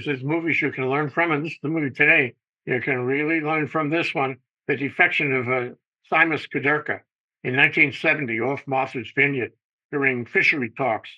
there's movies you can learn from, and this is the movie today. You can really learn from this one, The Defection of Simas Kudirka in 1970 off Martha's Vineyard during fishery talks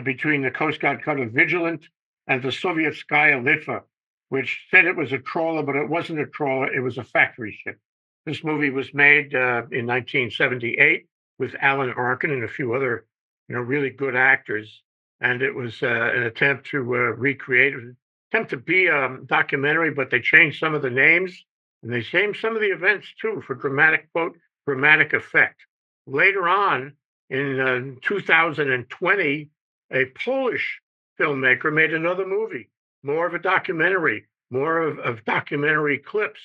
between the Coast Guard cutter Vigilant and the Sovietskaya Litva, which said it was a trawler, but it wasn't a trawler, it was a factory ship. This movie was made in 1978 with Alan Arkin and a few other, really good actors. And it was an attempt to recreate, an attempt to be a documentary, but they changed some of the names and they changed some of the events too for dramatic, quote, dramatic effect. Later on in 2020, a Polish filmmaker made another movie, more of a documentary, more of documentary clips.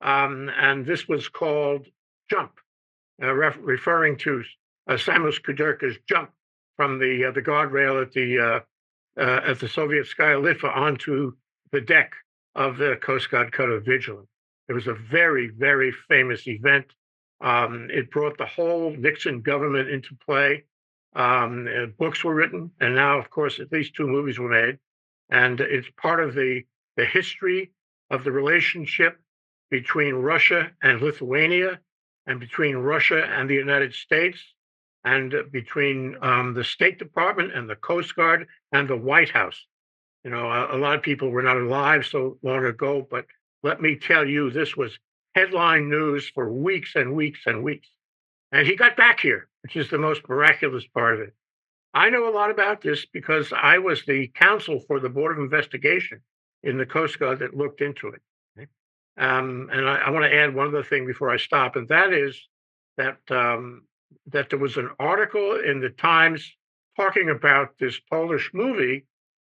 And this was called Jump, referring to Simas Kudirka's jump from the guardrail at the Sovietskaya Litva onto the deck of the Coast Guard cutter Vigilant. It was a very, very famous event. It brought the whole Nixon government into play. Books were written, and now, of course, at least 2 movies were made. And it's part of the history of the relationship between Russia and Lithuania, and between Russia and the United States, and between the State Department and the Coast Guard and the White House. A lot of people were not alive so long ago, but let me tell you, this was headline news for weeks and weeks and weeks. And he got back here, which is the most miraculous part of it. I know a lot about this because I was the counsel for the Board of Investigation in the Coast Guard that looked into it. And I want to add one other thing before I stop, and that is that that there was an article in the Times talking about this Polish movie,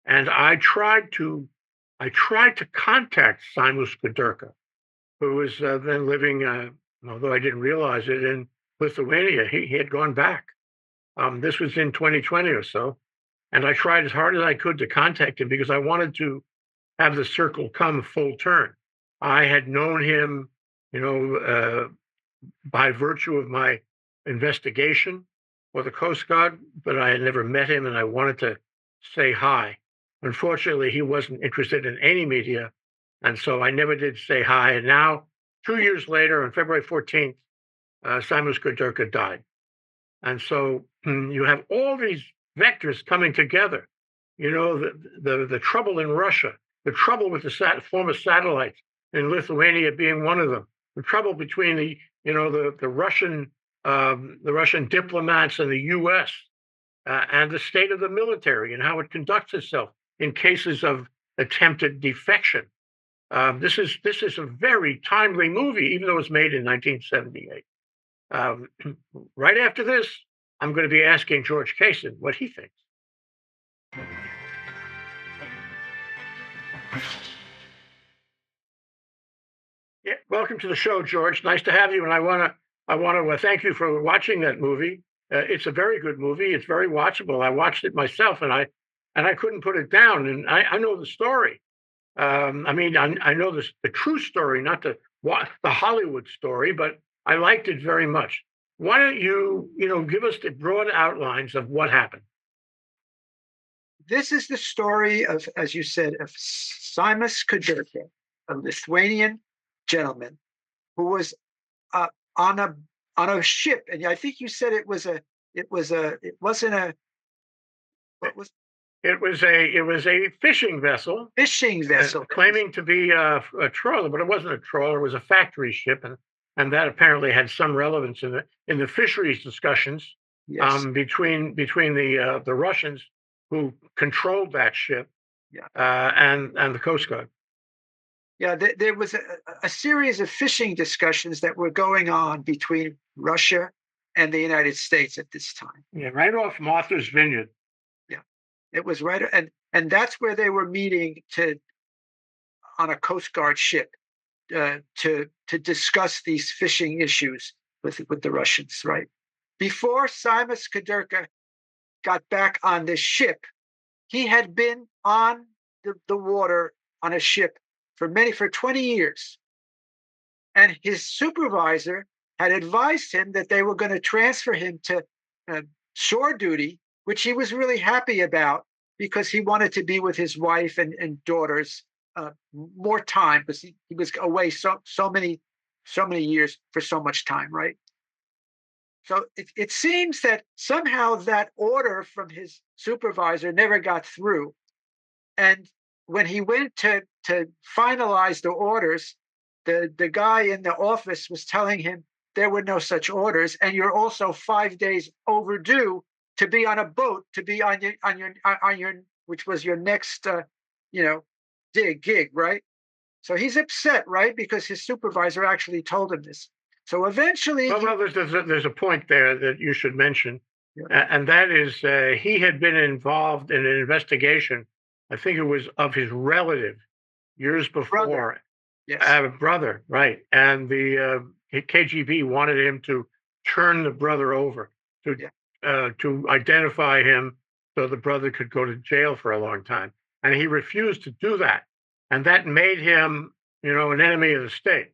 and I tried to contact Simas Kurdirka, who was then living, although I didn't realize it, in Lithuania. He had gone back. This was in 2020 or so, and I tried as hard as I could to contact him because I wanted to have the circle come full turn. I had known him, by virtue of my investigation for the Coast Guard, but I had never met him, and I wanted to say hi. Unfortunately, he wasn't interested in any media, and so I never did say hi. And now, 2 years later, on February 14th, Simas Kurdirka died. And so you have all these vectors coming together. The trouble in Russia, the trouble with the former satellites, in Lithuania being one of them. The trouble between the Russian diplomats and the U.S. And the state of the military and how it conducts itself in cases of attempted defection. This is a very timely movie, even though it was made in 1978. Right after this, I'm going to be asking George Casen what he thinks. Yeah, welcome to the show, George. Nice to have you, and I want to thank you for watching that movie. It's a very good movie. It's very watchable. I watched it myself, and I couldn't put it down. And I know the story. I know the true story, not the Hollywood story, but I liked it very much. Why don't you give us the broad outlines of what happened? This is the story of, as you said, of Simas Kudirka, a Lithuanian gentleman who was on a ship, and I think you said it was a fishing vessel. Fishing vessel, claiming to be a trawler, but it wasn't a trawler. It was a factory ship, and that apparently had some relevance in the fisheries discussions. Yes. Between the Russians who controlled that ship, and the Coast Guard. Yeah, there was a series of fishing discussions that were going on between Russia and the United States at this time. Yeah, right off Martha's Vineyard. Yeah, it was right, and that's where they were meeting on a Coast Guard ship to discuss these fishing issues with the Russians. Right before Simas Kudirka got back on this ship, he had been on the water on a ship for 20 years. And his supervisor had advised him that they were going to transfer him to shore duty, which he was really happy about because he wanted to be with his wife and daughters more time, because he was away so many years for so much time, right? So it seems that somehow that order from his supervisor never got through. And when he went to finalize the orders, the guy in the office was telling him there were no such orders, and you're also 5 days overdue to be on a boat, to be on your which was your next gig, right? So he's upset, right? Because his supervisor actually told him this. So eventually, well, there's a point there that you should mention, yeah. and that is he had been involved in an investigation. I think it was of his relative years before, Yes. brother, right? And the KGB wanted him to turn the brother over to identify him, so the brother could go to jail for a long time, and he refused to do that, and that made him, an enemy of the state.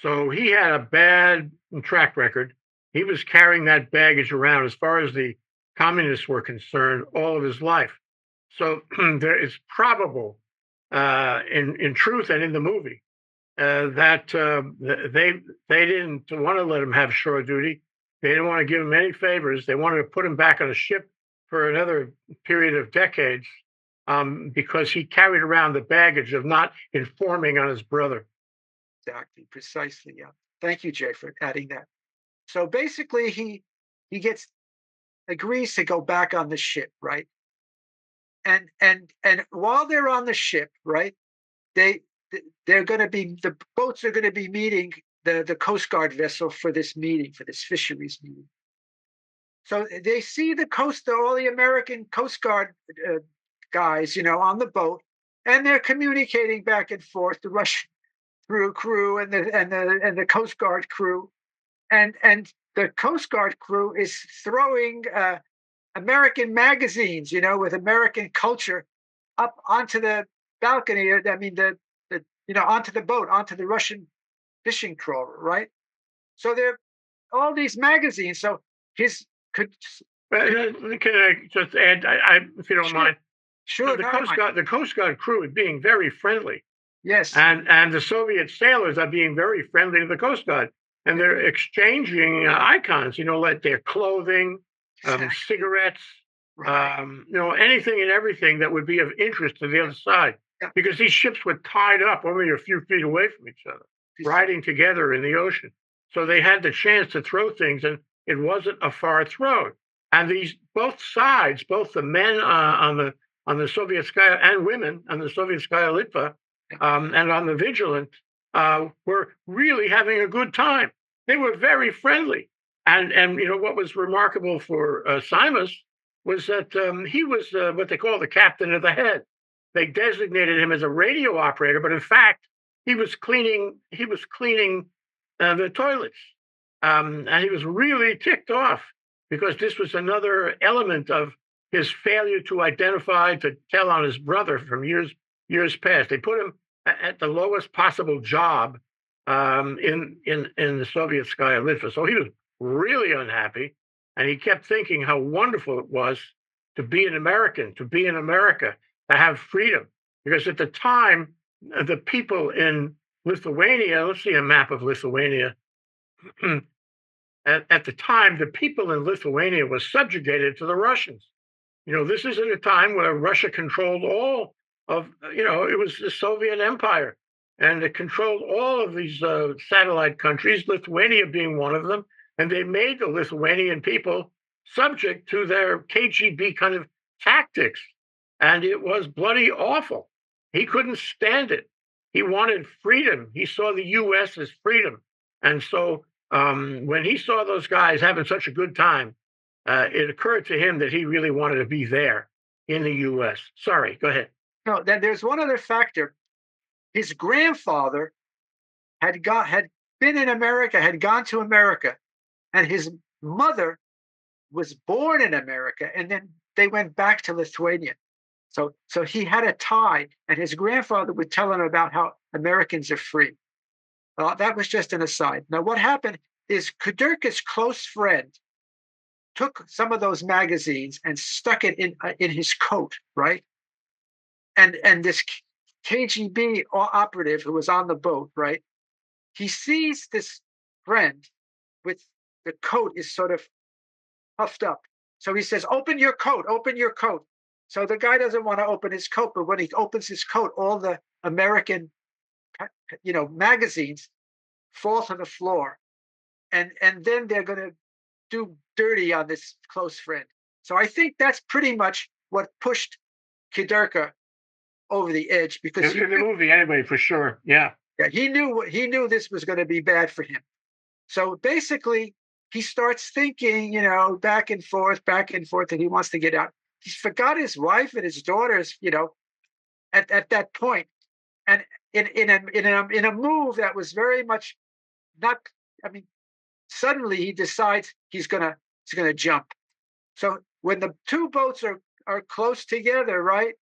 So he had a bad track record. He was carrying that baggage around, as far as the communists were concerned, all of his life. So there is probable, in truth and in the movie, that they didn't want to let him have shore duty. They didn't want to give him any favors. They wanted to put him back on a ship for another period of decades, because he carried around the baggage of not informing on his brother. Exactly, precisely. Yeah. Thank you, Jay, for adding that. So basically, he agrees to go back on the ship, right? And while they're on the ship, right, they're going to be, the boats are going to be meeting the Coast Guard vessel for this meeting, for this fisheries meeting. So they see all the American Coast Guard guys, on the boat, and they're communicating back and forth, the Russian crew and the Coast Guard crew, and the Coast Guard crew is throwing American magazines, with American culture, up onto the balcony. I mean, onto the boat, onto the Russian fishing trawler, right? So there are all these magazines. So can I just add, if you don't mind? Sure. The Coast Guard crew is being very friendly. Yes. And the Soviet sailors are being very friendly to the Coast Guard, and they're exchanging icons, like their clothing, cigarettes, right. Anything and everything that would be of interest to the other side, because these ships were tied up only a few feet away from each other, riding together in the ocean. So they had the chance to throw things, and it wasn't a far throw. And both sides, both the men on the Sovietskaya and women on the Sovietskaya Litva, and on the Vigilant, were really having a good time. They were very friendly. And what was remarkable for Simas was that he was what they call the captain of the head. They designated him as a radio operator, but in fact, he was cleaning the toilets. And he was really ticked off, because this was another element of his failure to identify, to tell on his brother from years past. They put him at the lowest possible job in the Sovietskaya Litva. So he was really unhappy, and he kept thinking how wonderful it was to be an American, to be in America, to have freedom. Because at the time, the people in Lithuania, let's see a map of Lithuania. At the time, the people in Lithuania were subjugated to the Russians. This is at a time where Russia controlled all of, it was the Soviet Empire, and it controlled all of these satellite countries, Lithuania being one of them, and they made the Lithuanian people subject to their KGB kind of tactics, and it was bloody awful. He couldn't stand it. He wanted freedom. He saw the U.S. as freedom, and so when he saw those guys having such a good time, it occurred to him that he really wanted to be there in the U.S. Sorry, go ahead. No, then there's one other factor. His grandfather had been in America, had gone to America, and his mother was born in America, and then they went back to Lithuania. So he had a tie, and his grandfather would tell him about how Americans are free. That was just an aside. Now, what happened is Kudirka's close friend took some of those magazines and stuck it in his coat, right? And this KGB operative who was on the boat, right? He sees this friend with the coat is sort of puffed up. So he says, open your coat, open your coat. So the guy doesn't want to open his coat, but when he opens his coat, all the American, magazines fall to the floor. And then they're going to do dirty on this close friend. So I think that's pretty much what pushed Kudirka over the edge, because in the movie anyway, for sure. Yeah. He knew this was going to be bad for him. So basically, he starts thinking, back and forth, and he wants to get out. He's forgot his wife and his daughters, at that point, and in a move that was very much not. I mean, suddenly he decides he's gonna jump. So when the two boats are close together, right?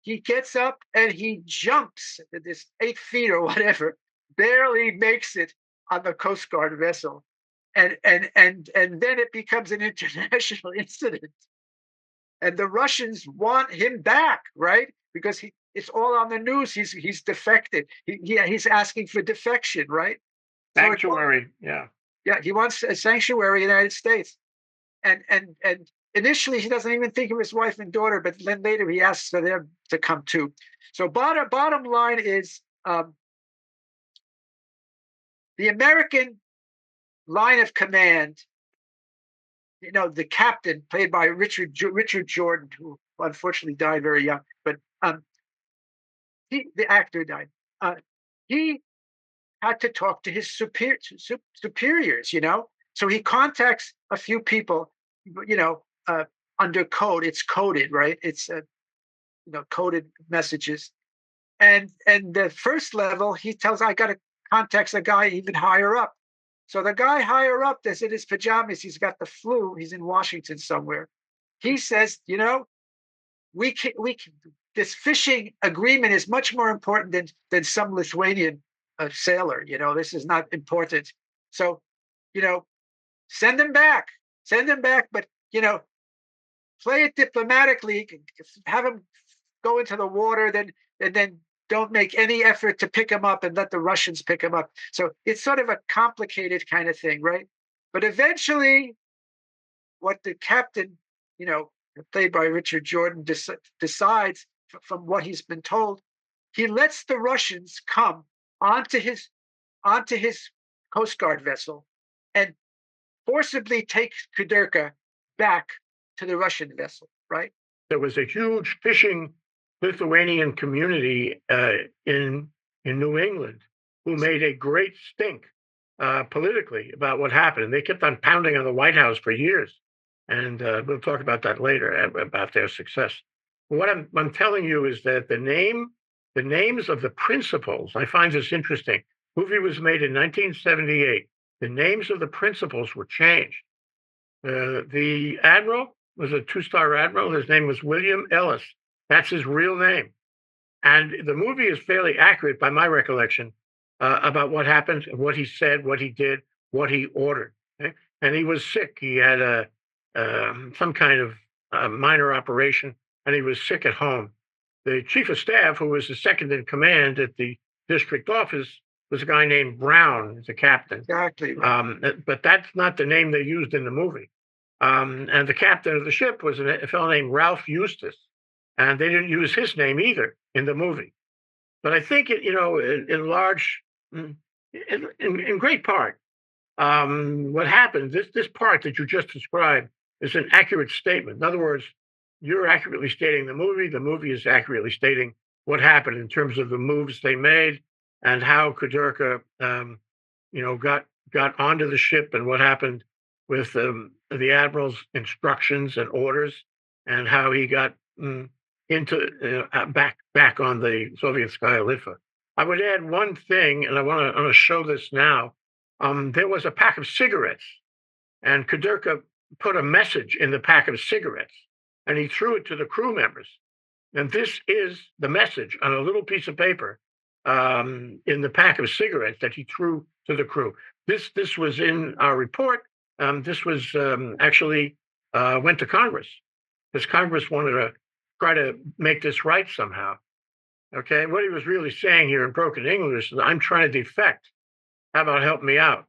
He gets up and he jumps this 8 feet or whatever, barely makes it on the Coast Guard vessel. And then it becomes an international incident. And the Russians want him back, right? Because it's all on the news. He's defected. He's asking for defection, right? Sanctuary, yeah. Yeah, he wants a sanctuary in the United States. And initially, he doesn't even think of his wife and daughter, but then later he asks for them to come too. So bottom line is the American line of command, the captain, played by Richard Jordan, who unfortunately died very young, but the actor died. He had to talk to his superiors, So he contacts a few people, under code. It's coded, right? It's coded messages. And the first level, he tells, I got to contact a guy even higher up. So the guy higher up that's in his pajamas, he's got the flu. He's in Washington somewhere. He says, we can. This fishing agreement is much more important than some Lithuanian sailor. This is not important. So, send them back, but play it diplomatically. Have them go into the water, and then don't make any effort to pick him up and let the Russians pick him up. So it's sort of a complicated kind of thing, right? But eventually, what the captain, played by Richard Jordan, decides from what he's been told, he lets the Russians come onto his Coast Guard vessel and forcibly take Kudirka back to the Russian vessel, right? There was a huge fishing Lithuanian community in New England who made a great stink politically about what happened. And they kept on pounding on the White House for years. And we'll talk about that later, about their success. What I'm telling you is that the names of the principals, I find this interesting. Movie was made in 1978. The names of the principals were changed. The admiral was a 2-star admiral. His name was William Ellis. That's his real name. And the movie is fairly accurate, by my recollection, about what happened, what he said, what he did, what he ordered. Okay? And he was sick. He had some kind of minor operation, and he was sick at home. The chief of staff, who was the second in command at the district office, was a guy named Brown, the captain. Exactly. But that's not the name they used in the movie. And the captain of the ship was a fellow named Ralph Eustace, and they didn't use his name either in the movie. But I think in great part, what happened, this part that you just described is an accurate statement. In other words, you're accurately stating the movie is accurately stating what happened in terms of the moves they made and how Kudirka, got onto the ship, and what happened with the admiral's instructions and orders, and how he got into back on the Sovietskaya Litva. I would add one thing, and I want to show this now. There was a pack of cigarettes, and Kudirka put a message in the pack of cigarettes, and he threw it to the crew members. And this is the message on a little piece of paper in the pack of cigarettes that he threw to the crew. This was in our report. This was actually went to Congress because Congress wanted to try to make this right somehow. Okay, what he was really saying here in broken English is, I'm trying to defect. How about help me out?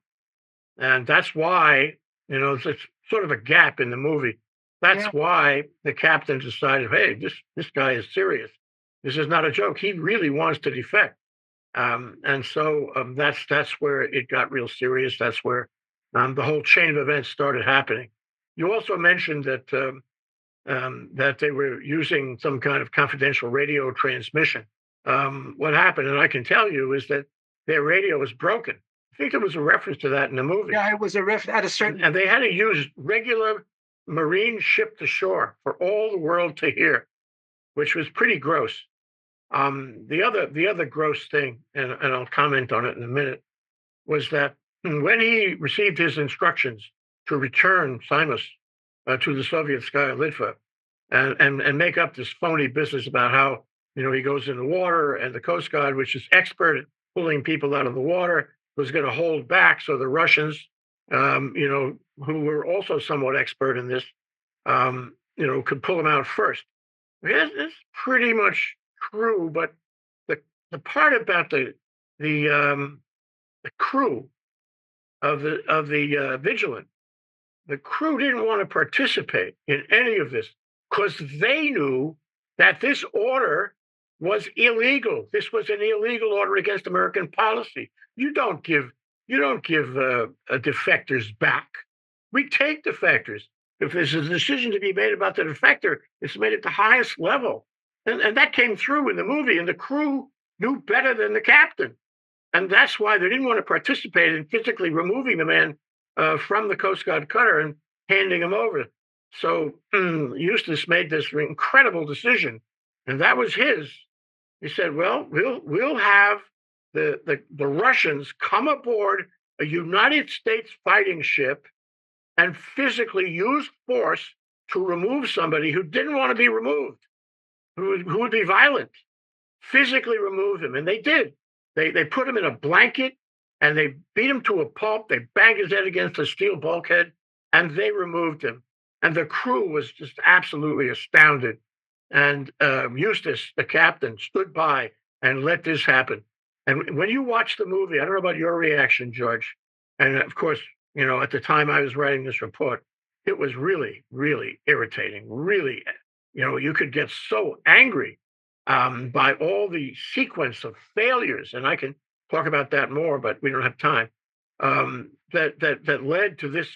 And that's why, it's sort of a gap in the movie. That's why the captain decided, hey, this guy is serious. This is not a joke. He really wants to defect. And so that's where it got real serious. That's where the whole chain of events started happening. You also mentioned that they were using some kind of confidential radio transmission. What happened, and I can tell you, is that their radio was broken. I think there was a reference to that in the movie. Yeah, it was a reference at a certain. And they had to use regular marine ship to shore for all the world to hear, which was pretty gross. The other gross thing, and I'll comment on it in a minute, was that when he received his instructions to return Simas to the Sovietskaya Litva and make up this phony business about how he goes in the water, and the Coast Guard, which is expert at pulling people out of the water, was going to hold back so the Russians, who were also somewhat expert in this, could pull them out first. It's pretty much true, but the part about the crew of the Vigilant, the crew didn't want to participate in any of this because they knew that this order was illegal. This was an illegal order against American policy. You don't give defectors back. We take defectors. If there's a decision to be made about the defector, it's made at the highest level. And that came through in the movie, and the crew knew better than the captain. And that's why they didn't want to participate in physically removing the man from the Coast Guard cutter and handing him over. So Eustace made this incredible decision, and that was his. He said, well, we'll have the Russians come aboard a United States fighting ship and physically use force to remove somebody who didn't want to be removed, who would be violent, physically remove him. And they did. They put him in a blanket and they beat him to a pulp. They banged his head against a steel bulkhead and they removed him. And the crew was just absolutely astounded. And Eustace, the captain, stood by and let this happen. And when you watch the movie, I don't know about your reaction, George. And of course, at the time I was writing this report, it was really, really irritating. Really, you could get so angry by all the sequence of failures. And I can talk about that more, but we don't have time. That led to this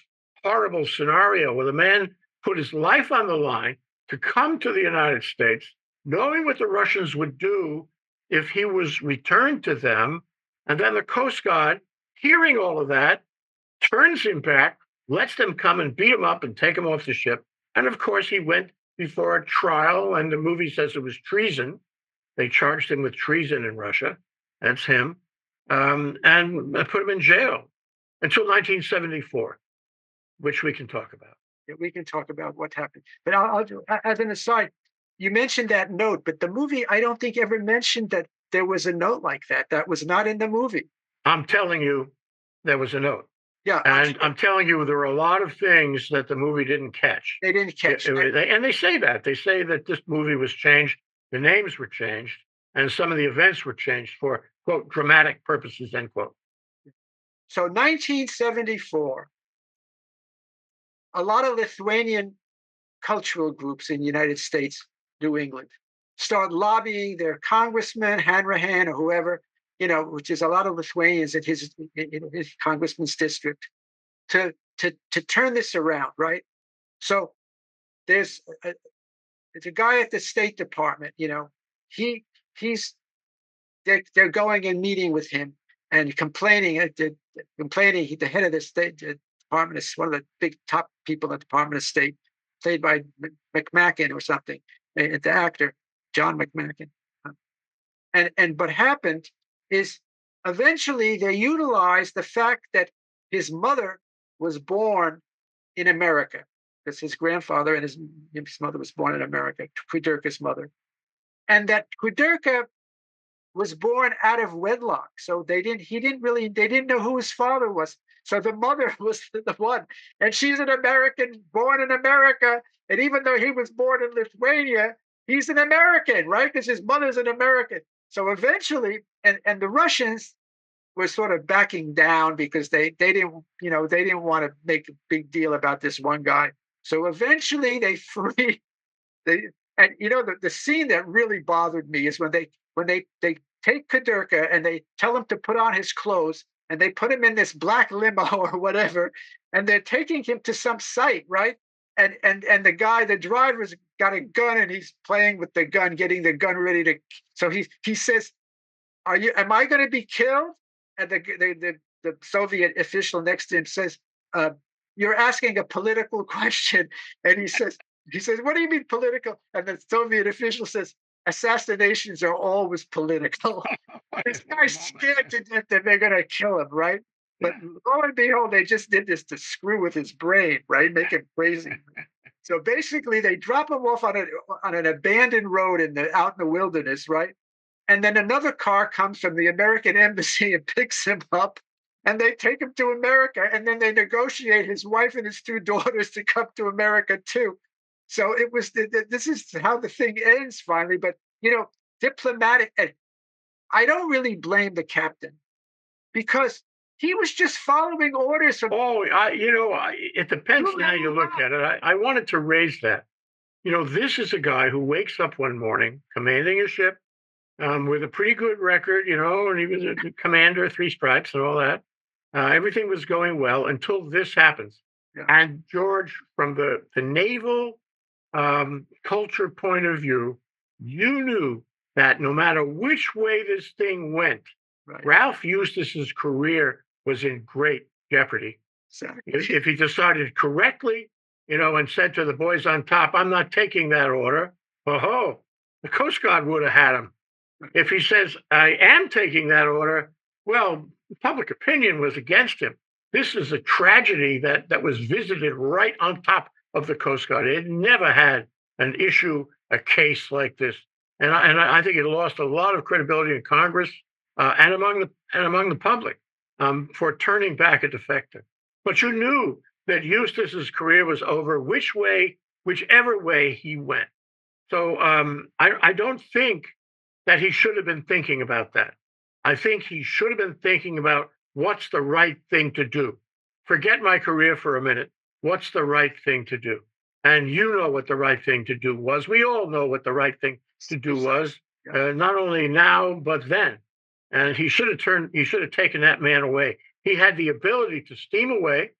horrible scenario where the man put his life on the line to come to the United States, knowing what the Russians would do if he was returned to them. And then the Coast Guard, hearing all of that, turns him back, lets them come and beat him up and take him off the ship. And of course, he went before a trial, and the movie says it was treason. They charged him with treason in Russia. That's him. And put him in jail until 1974, which we can talk about. Yeah, we can talk about what happened. But I'll do, as an aside, you mentioned that note, but the movie, I don't think ever mentioned that there was a note like that. That was not in the movie. I'm telling you, there was a note. Yeah. And I'm telling you, there were a lot of things that the movie didn't catch. They didn't catch. And they say that. They say that this movie was changed, the names were changed, and some of the events were changed for, quote, dramatic purposes, end quote. So 1974, a lot of Lithuanian cultural groups in the United States, New England, start lobbying their congressman, Hanrahan, or whoever, which is a lot of Lithuanians in his congressman's district, to turn this around, right? So there's a guy at the State Department, they're going and meeting with him and complaining. The head of the State Department is one of the big top people in the Department of State, played by McMacken or something, the actor John McMacken. And what happened is eventually they utilized the fact that his mother was born in America, because his grandfather and his mother was born in America, Kudirka's mother, and that Kudirka was born out of wedlock. So they didn't know who his father was. So the mother was the one, and she's an American, born in America. And even though he was born in Lithuania, he's an American, right? Because his mother's an American. So eventually, and the Russians were sort of backing down because they didn't, they didn't want to make a big deal about this one guy. So eventually they free they and the scene that really bothered me is when they take Kudirka and they tell him to put on his clothes and they put him in this black limo or whatever, and they're taking him to some site, right? And the driver's got a gun and he's playing with the gun, getting the gun ready to. So he says, am I going to be killed? And the Soviet official next to him says, you're asking a political question. And he says, what do you mean political? And the Soviet official says, assassinations are always political. This guy's scared to death that they're going to kill him, right? But lo and behold, they just did this to screw with his brain, right? Make him crazy. So basically, they drop him off on an abandoned road out in the wilderness, right? And then another car comes from the American embassy and picks him up, and they take him to America. And then they negotiate his wife and his two daughters to come to America too. So it was. This is how the thing ends finally. But diplomatic. I don't really blame the captain because he was just following orders from. It depends on how you look at it. I wanted to raise that. This is a guy who wakes up one morning commanding a ship with a pretty good record, and he was a commander, 3 stripes and all that. Everything was going well until this happens. Yeah. And George, from the naval culture point of view, you knew that no matter which way this thing went, right, Ralph Eustis's career was in great jeopardy. Exactly. If he decided correctly, and said to the boys on top, I'm not taking that order, the Coast Guard would have had him. If he says, I am taking that order, well, public opinion was against him. This is a tragedy that was visited right on top of the Coast Guard. It never had an issue, a case like this. And I think it lost a lot of credibility in Congress and among the public for turning back a defector. But you knew that Eustis's career was over whichever way he went. So I don't think that he should have been thinking about that. I think he should have been thinking about what's the right thing to do. Forget my career for a minute. What's the right thing to do? And you know what the right thing to do was. We all know what the right thing to do was, not only now, but then. And he should have taken that man away. He had the ability to steam away.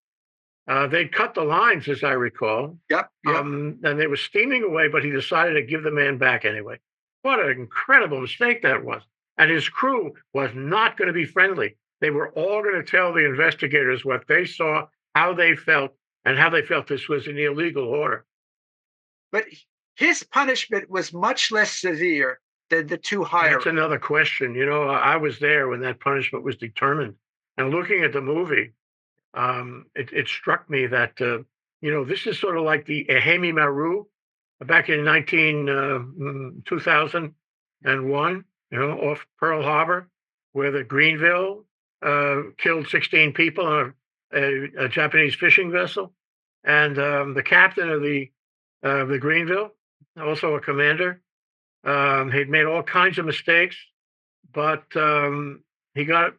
They'd cut the lines, as I recall. Yep. And they were steaming away, but he decided to give the man back anyway. What an incredible mistake that was. And his crew was not going to be friendly. They were all going to tell the investigators what they saw, how they felt, and how they felt this was an illegal order. But his punishment was much less severe than the 2 higher. That's another question. I was there when that punishment was determined. And looking at the movie, it struck me that, this is sort of like the Ehemi Maru back in 2001, off Pearl Harbor, where the Greenville killed 16 people on a Japanese fishing vessel. And the captain of the Greenville, also a commander, he'd made all kinds of mistakes, but he got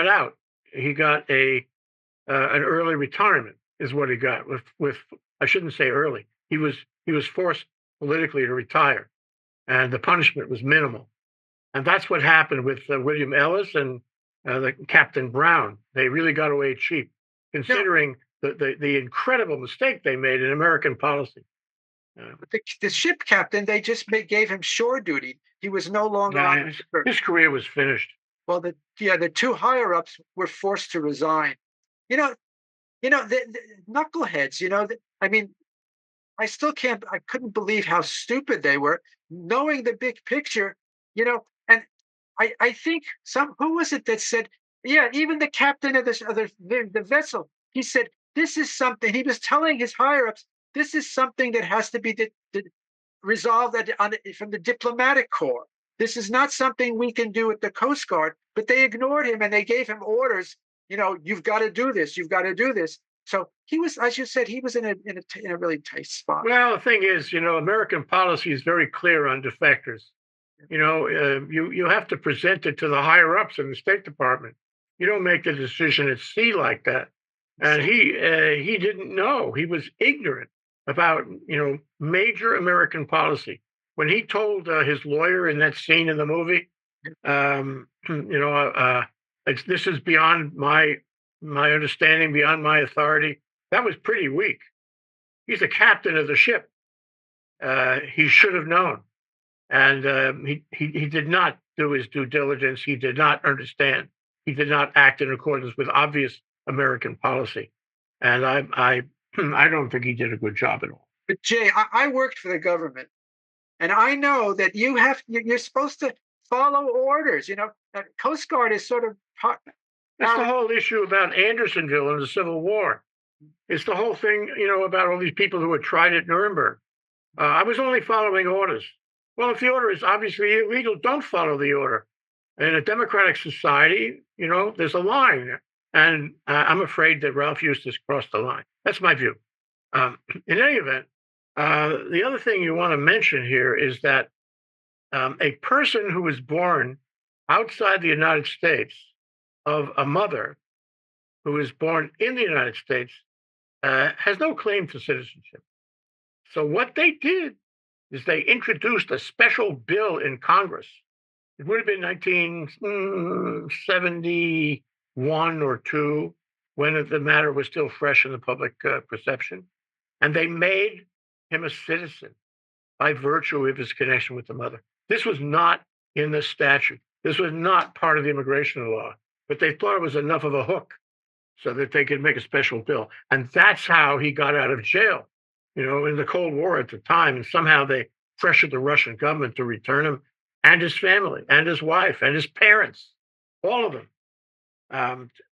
out. He got an early retirement, is what he got. With I shouldn't say early. He was forced politically to retire, and the punishment was minimal. And that's what happened with William Ellis and the Captain Brown. They really got away cheap, considering the incredible mistake they made in American policy. The ship captain, they just gave him shore duty. He was no longer on. His career was finished. Well, the 2 higher ups were forced to resign. The knuckleheads. I mean, I couldn't believe how stupid they were, knowing the big picture. And I think who was it that said, even the captain of the vessel, he said, this is something, he was telling his higher ups, this is something that has to be resolved from the diplomatic corps. This is not something we can do at the Coast Guard. But they ignored him and they gave him orders you've got to do this. You've got to do this. So he was, as you said, he was in a really tight spot. Well, the thing is, American policy is very clear on defectors. You have to present it to the higher ups in the State Department. You don't make the decision at sea like that. And he didn't know. He was ignorant about major American policy. When he told his lawyer in that scene in the movie, this is beyond my understanding, beyond my authority. That was pretty weak. He's the captain of the ship. He should have known, and he did not do his due diligence. He did not understand. He did not act in accordance with obvious American policy, and I don't think he did a good job at all. But Jay, I worked for the government, and I know that you're supposed to follow orders. Coast Guard is sort of. That's the whole issue about Andersonville and the Civil War. It's the whole thing, about all these people who were tried at Nuremberg. I was only following orders. Well, if the order is obviously illegal, don't follow the order. In a democratic society, there's a line. And I'm afraid that Ralph Eustace crossed the line. That's my view. In any event, the other thing you want to mention here is that a person who was born outside the United States of a mother who was born in the United States has no claim to citizenship. So what they did is they introduced a special bill in Congress. It would have been 1971 or 2 when the matter was still fresh in the public perception. And they made him a citizen by virtue of his connection with the mother. This was not in the statute. This was not part of the immigration law, but they thought it was enough of a hook so that they could make a special bill. And that's how he got out of jail, in the Cold War at the time. And somehow they pressured the Russian government to return him and his family and his wife and his parents, all of them,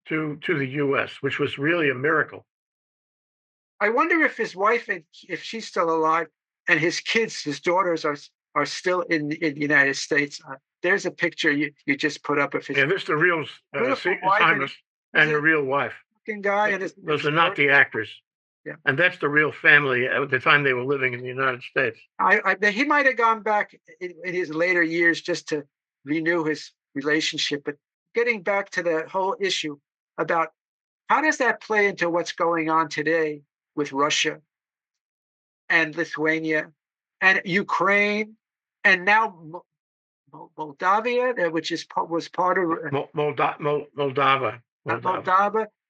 to the U.S., which was really a miracle. I wonder if his wife, if she's still alive, and his kids, his daughters, are still in the United States. There's a picture you just put up of his. Yeah, this is the real Simas and the real wife. Guy and those are not the actors. Yeah, and that's the real family at the time they were living in the United States. He might have gone back in his later years just to renew his relationship. But getting back to the whole issue about how does that play into what's going on today with Russia and Lithuania and Ukraine and now Moldavia, which was part of Moldova,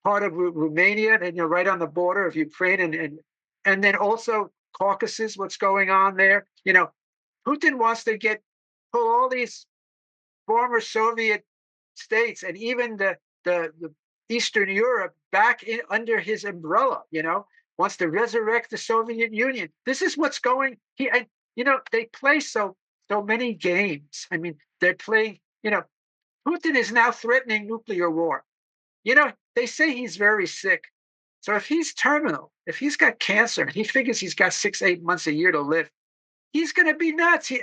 part of Romania, and right on the border of Ukraine, and then also Caucasus. What's going on there? Putin wants to pull all these former Soviet states and even the Eastern Europe back under his umbrella. Wants to resurrect the Soviet Union. This is what's going. They play so many games. I mean, they're playing. Putin is now threatening nuclear war. They say he's very sick. So if he's terminal, if he's got cancer, and he figures he's got 6-8 months a year to live, he's going to be nuts. He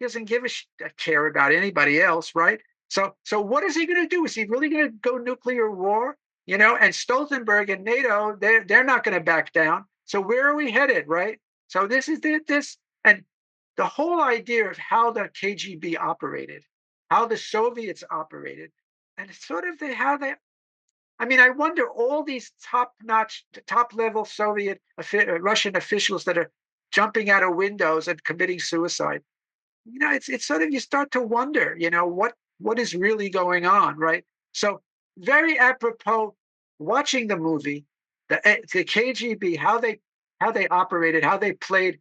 doesn't give a care about anybody else, right? So what is he going to do? Is he really going to go nuclear war? And Stoltenberg and NATO, they're not going to back down. So where are we headed, right? So this is this, and the whole idea of how the KGB operated, how the Soviets operated, and sort of I wonder all these top-level Soviet, Russian officials that are jumping out of windows and committing suicide. It's sort of, you start to wonder, what is really going on, right? So very apropos, watching the movie, the KGB, how they operated, how they played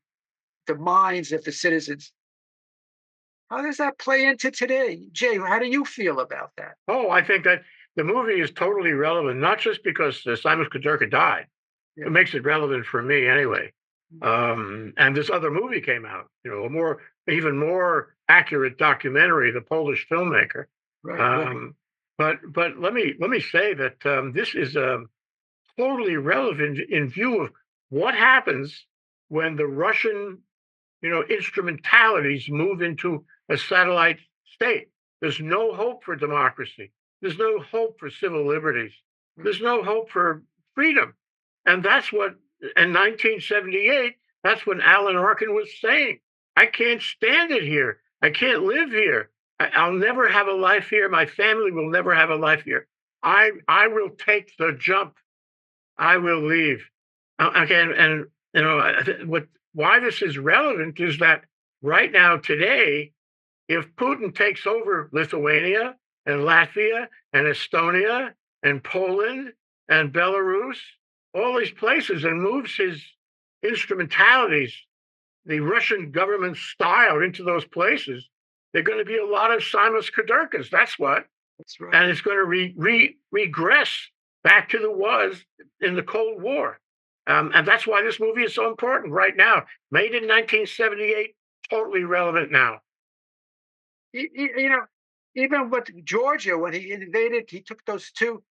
the minds of the citizens. How does that play into today? Jay, how do you feel about that? Oh, I think that the movie is totally relevant, not just because Simas Kudirka died. Yeah. It makes it relevant for me anyway. And this other movie came out, even more accurate documentary, the Polish filmmaker. Right. But let me say that this is totally relevant in view of what happens when the Russian, instrumentalities move into a satellite state. There's no hope for democracy. There's no hope for civil liberties. There's no hope for freedom. And that's what, in 1978, that's what Alan Arkin was saying. I can't stand it here. I can't live here. I'll never have a life here. My family will never have a life here. I will take the jump. I will leave. Again, and why this is relevant is that right now, today, if Putin takes over Lithuania and Latvia and Estonia and Poland and Belarus, all these places, and moves his instrumentalities, the Russian government style, into those places, there are going to be a lot of Simas Kudirkas. That's what. That's right. And it's going to regress back to the was in the Cold War. And that's why this movie is so important right now. Made in 1978, totally relevant now. Even with Georgia, when he invaded, he took those two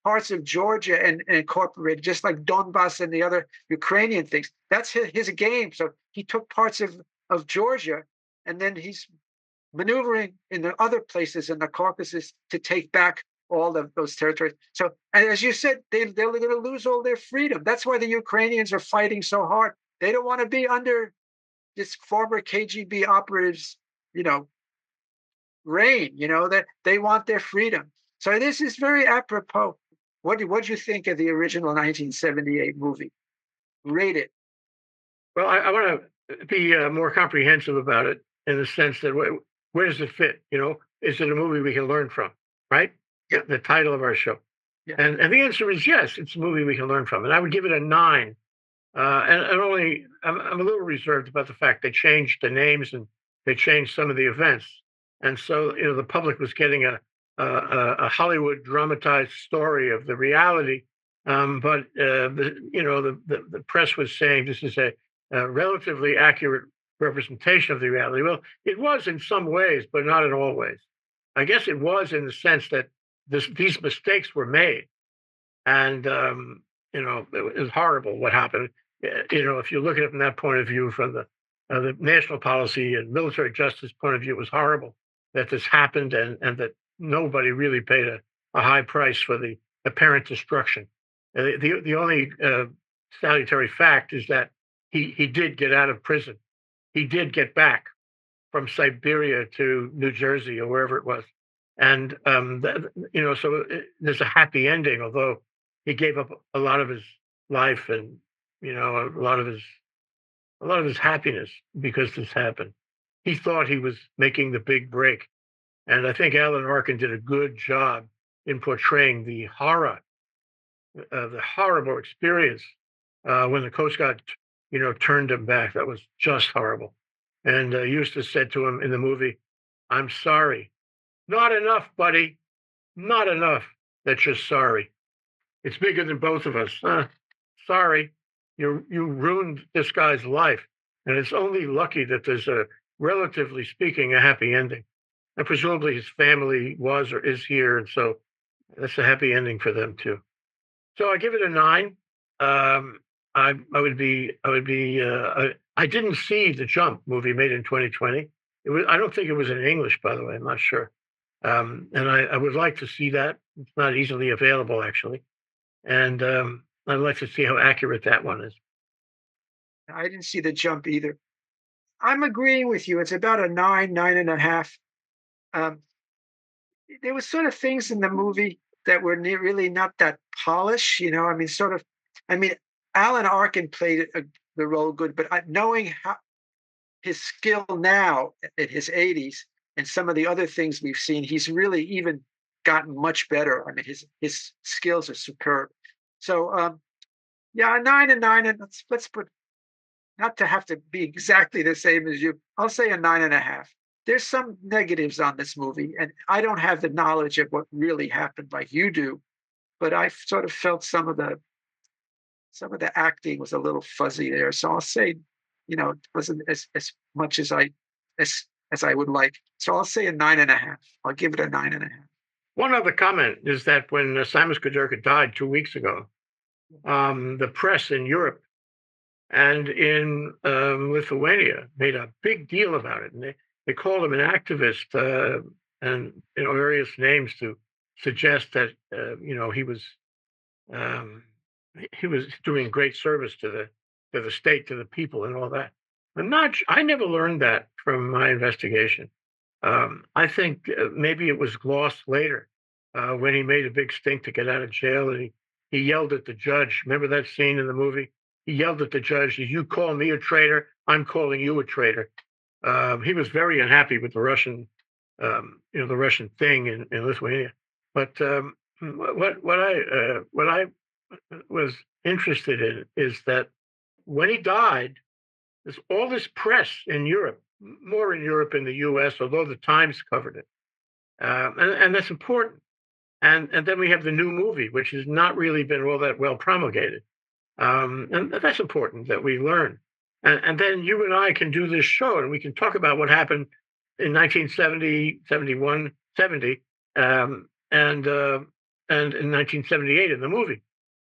parts of Georgia and incorporated, just like Donbass and the other Ukrainian things. That's his game. So he took parts of Georgia, and then he's maneuvering in the other places in the Caucasus to take back all of those territories. So, and as you said, they're going to lose all their freedom. That's why the Ukrainians are fighting so hard. They don't want to be under this former KGB operatives, reign. That they want their freedom. So this is very apropos. What do you think of the original 1978 movie? Rate it. Well, I want to be more comprehensive about it, in the sense that where does it fit? Is it a movie we can learn from? Right? Yeah. The title of our show. Yeah. And the answer is yes. It's a movie we can learn from, and I would give it a 9. And only I'm a little reserved about the fact they changed the names and they changed some of the events, and so the public was getting a Hollywood dramatized story of the reality. But the press was saying this is a relatively accurate representation of the reality. Well, it was in some ways, but not in all ways. I guess it was, in the sense that these mistakes were made, and it was horrible what happened. If you look at it from that point of view, from the national policy and military justice point of view, it was horrible that this happened, and that nobody really paid a high price for the apparent destruction. The only salutary fact is that he did get out of prison. He did get back from Siberia to New Jersey or wherever it was, and so there's a happy ending. Although he gave up a lot of his life and a lot of his happiness because this happened. He thought he was making the big break, and I think Alan Arkin did a good job in portraying the horror, the horrible experience when the Coast Guard, turned him back. That was just horrible. And Eustace said to him in the movie, "I'm sorry." "Not enough, buddy. Not enough that you're sorry. It's bigger than both of us." Sorry, you ruined this guy's life, and it's only lucky that there's relatively speaking, a happy ending. And presumably his family was or is here, and so that's a happy ending for them too. So I give it a 9. I didn't see The Jump movie made in 2020. I don't think it was in English, by the way. I'm not sure. And I would like to see that. It's not easily available, actually. And I'd like to see how accurate that one is. I didn't see The Jump either. I'm agreeing with you. It's about a 9.5. There was sort of things in the movie that were really not that polished. Alan Arkin played the role good, but knowing how his skill now at his 80s and some of the other things we've seen, he's really even gotten much better. His skills are superb. So a 9 and 9, and let's put, not to have to be exactly the same as you, I'll say a 9.5. There's some negatives on this movie, and I don't have the knowledge of what really happened like you do, but I sort of felt some of the acting was a little fuzzy there. So I'll say, it wasn't as much as I would like. So I'll say a 9.5. I'll give it a 9.5. One other comment is that when Simas Kurdirka died 2 weeks ago, the press in Europe and in Lithuania made a big deal about it, and they called him an activist and various names to suggest that he was doing great service to the state, to the people, and all that. I never learned that from my investigation. I think maybe it was glossed later when he made a big stink to get out of jail, and he yelled at the judge. Remember that scene in the movie? He yelled at the judge, "You call me a traitor, I'm calling you a traitor." He was very unhappy with the Russian, the Russian thing in Lithuania. But what I was interested in is that when he died, there's all this press in Europe, more in Europe than the U.S., although the Times covered it, and that's important. And then we have the new movie, which has not really been all that well promulgated, and that's important that we learn. And then you and I can do this show, and we can talk about what happened in 1970, 71, 70, and in 1978 in the movie.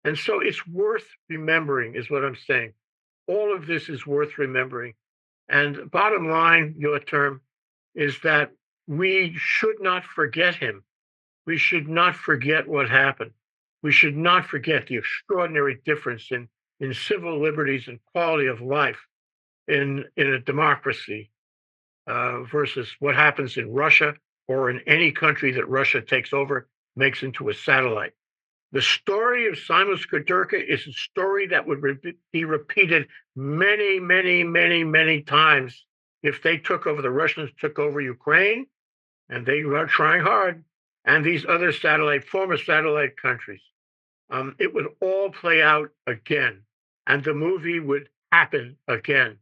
And so it's worth remembering, is what I'm saying. All of this is worth remembering. And bottom line, your term, is that we should not forget him. We should not forget what happened. We should not forget the extraordinary difference in civil liberties and quality of life in a democracy versus what happens in Russia or in any country that Russia takes over, makes into a satellite. The story of Simas Kurdirka is a story that would be repeated many, many, many, many times if they took over, the Russians took over Ukraine, and they were trying hard, and these other former satellite countries. It would all play out again, and the movie would happen again.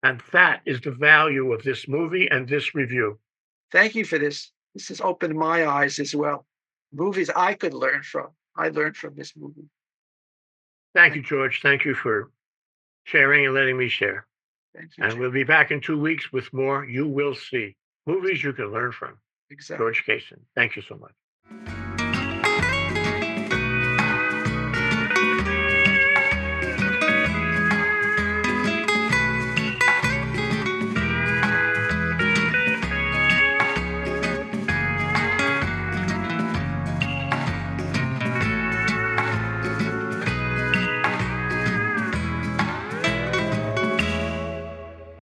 And that is the value of this movie and this review. Thank you for this. This has opened my eyes as well. Movies I could learn from. I learned from this movie. Thank you, George. Thank you for sharing and letting me share. Thank you. And we'll be back in 2 weeks with more You Will See movies you can learn from. Exactly. George Casen. Thank you so much.